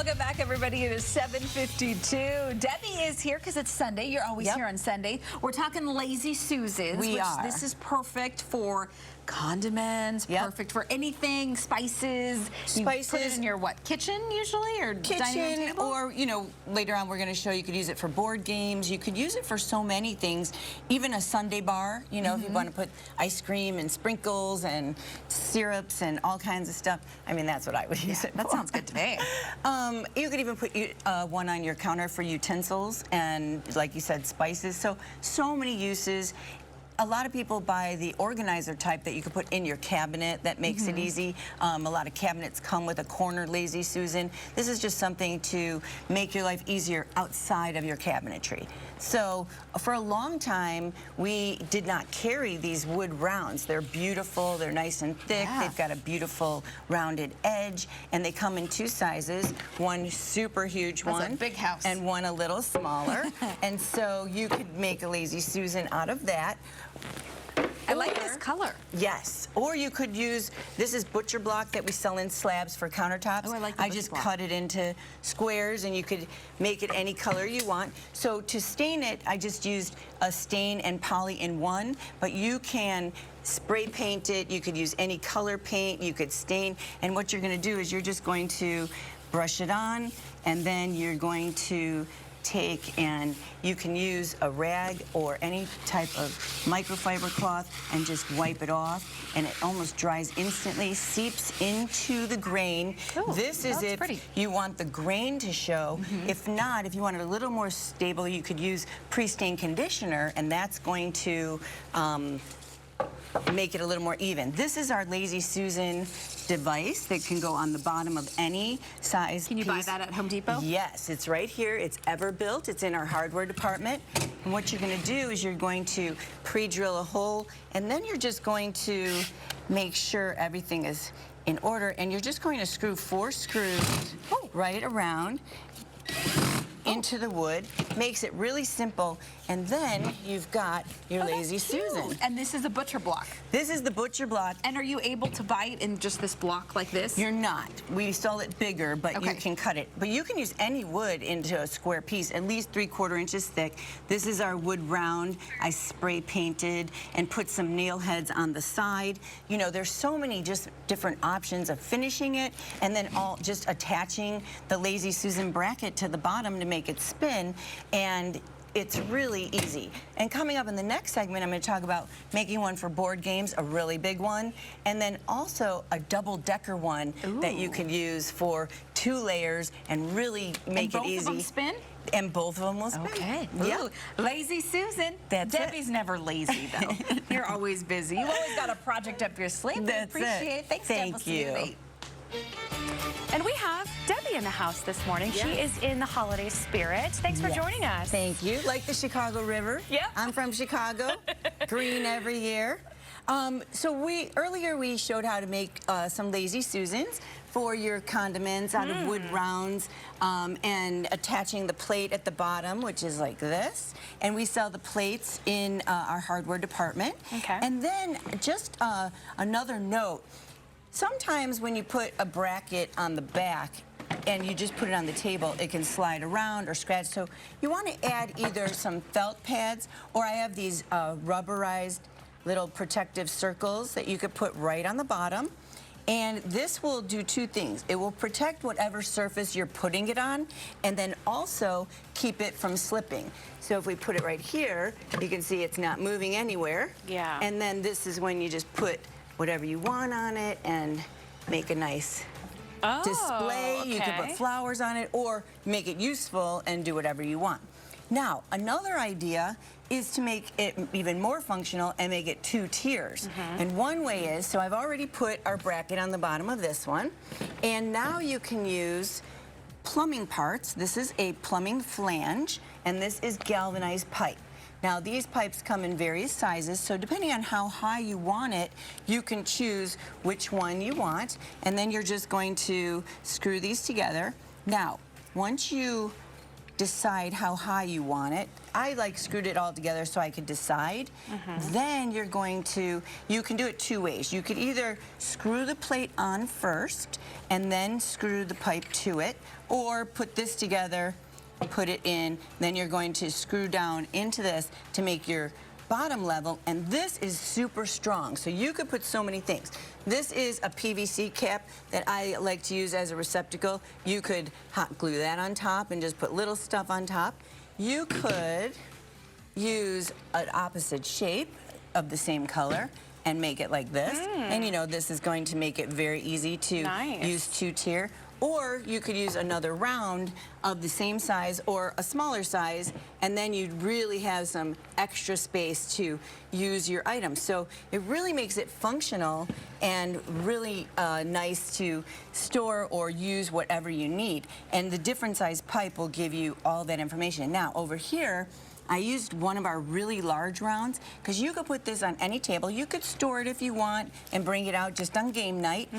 Welcome back, everybody. It is 7:52. Debbie is here because it's Sunday. You're always here on Sunday. We're talking Lazy Susans. We are. This is perfect for condiments, perfect for anything, spices. You put it in your, what, kitchen usually? Or dining room table? Or, you know, later on we're going to show you could use it for board games. You could use it for so many things. Even a sundae bar, you know, if you want to put ice cream and sprinkles and syrups and all kinds of stuff. I mean, that's what I would use it for. That sounds good to me. You could even put one on your counter for utensils and, like you said, spices. So many uses. A lot of people buy the organizer type that you can put in your cabinet. That makes it easy. A lot of cabinets come with a corner Lazy Susan. This is just something to make your life easier outside of your cabinetry. So for a long time, we did not carry these wood rounds. They're beautiful. They're nice and thick. They've got a beautiful rounded edge, and they come in two sizes. One super huge one. That's a big house. And one a little smaller. And so you could make a Lazy Susan out of that. I like this color. Yes. Or you could use, this is butcher block that we sell in slabs for countertops. Oh, I like the I just butcher block. cut it into squares, and you could make it any color you want. So to stain it, I just used a stain and poly in one, but you can spray paint it. You could use any color paint. You could stain. And what you're going to do is you're just going to brush it on, and then you're going to take, and you can use a rag or any type of microfiber cloth and just wipe it off, and it almost dries instantly, seeps into the grain. Ooh, this is if you want the grain to show. If not, if you want it a little more stable, you could use pre-stain conditioner, and that's going to make it a little more even. This is our Lazy Susan device that can go on the bottom of any size Can you buy that at Home Depot? Yes, it's right here. It's Everbuilt. It's in our hardware department. And what you're going to do is you're going to pre-drill a hole, and then you're just going to make sure everything is in order, and you're just going to screw 4 screws right around into the wood. Makes it really simple, and then you've got your Lazy Susan. And this is a butcher block. This is the butcher block. And are you able to buy it in just this block like this? You're not. We sell it bigger, but you can cut it. But you can use any wood into a square piece, at least 3/4 inches thick. This is our wood round. I spray painted and put some nail heads on the side. You know, there's so many just different options of finishing it, and then all just attaching the Lazy Susan bracket to the bottom to make it spin, and it's really easy. And coming up in the next segment, I'm going to talk about making one for board games, a really big one, and then also a double-decker one that you can use for 2 layers and really make it easy. And both of them spin? And both of them will spin. Okay. Yeah. Lazy Susan. That's Debbie's never lazy, though. You're always busy. You've always got a project up your sleeve. That's appreciate it. Thanks, Deb. We'll see you at 8. And we have Debbie in the house this morning. She is in the holiday spirit. Thanks for joining us. Thank you. Like the Chicago River. Yeah. I'm from Chicago. Green every year. So earlier we showed how to make some Lazy Susans for your condiments out of wood rounds, and attaching the plate at the bottom, which is like this. And we sell the plates in our hardware department. Okay. And then just another note. Sometimes when you put a bracket on the back and you just put it on the table, it can slide around or scratch. So you want to add either some felt pads, or I have these rubberized little protective circles that you could put right on the bottom. And this will do 2 things. It will protect whatever surface you're putting it on, and then also keep it from slipping. So if we put it right here, you can see it's not moving anywhere. Yeah. And then this is when you just put whatever you want on it and make a nice display. You can put flowers on it, or make it useful and do whatever you want. Now, another idea is to make it even more functional and make it 2 tiers. And one way is, so I've already put our bracket on the bottom of this one, and now you can use plumbing parts. This is a plumbing flange, and this is galvanized pipe. Now, these pipes come in various sizes, so depending on how high you want it, you can choose which one you want, and then you're just going to screw these together. Now, once you decide how high you want it, I like screwed it all together so I could decide. Then you're going to, you can do it two ways. You could either screw the plate on first and then screw the pipe to it, or put this together, put it in, then you're going to screw down into this to make your bottom level, and this is super strong, so you could put so many things. This is a PVC cap that I like to use as a receptacle. You could hot glue that on top and just put little stuff on top. You could use an opposite shape of the same color and make it like this, and you know, this is going to make it very easy to use two-tier. Or you could use another round of the same size or a smaller size, and then you'd really have some extra space to use your items. So it really makes it functional and really nice to store or use whatever you need. And the different size pipe will give you all that information. Now over here, I used one of our really large rounds because you could put this on any table. You could store it if you want and bring it out just on game night.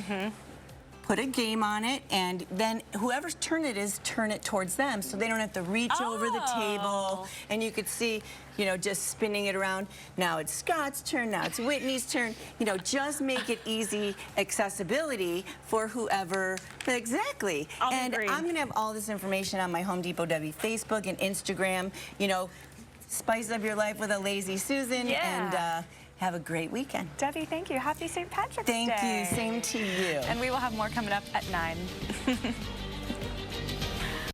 Put a game on it, and then whoever's turn it is, turn it towards them so they don't have to reach over the table. And you could see, you know, just spinning it around. Now it's Scott's turn, now it's Whitney's turn. You know, just make it easy accessibility for whoever, exactly. And I'm gonna have all this information on my Home Depot Debbie Facebook and Instagram. You know, spice up your life with a Lazy Susan, and have a great weekend. Debbie, thank you. Happy St. Patrick's Day. Thank you. Same to you. And we will have more coming up at 9.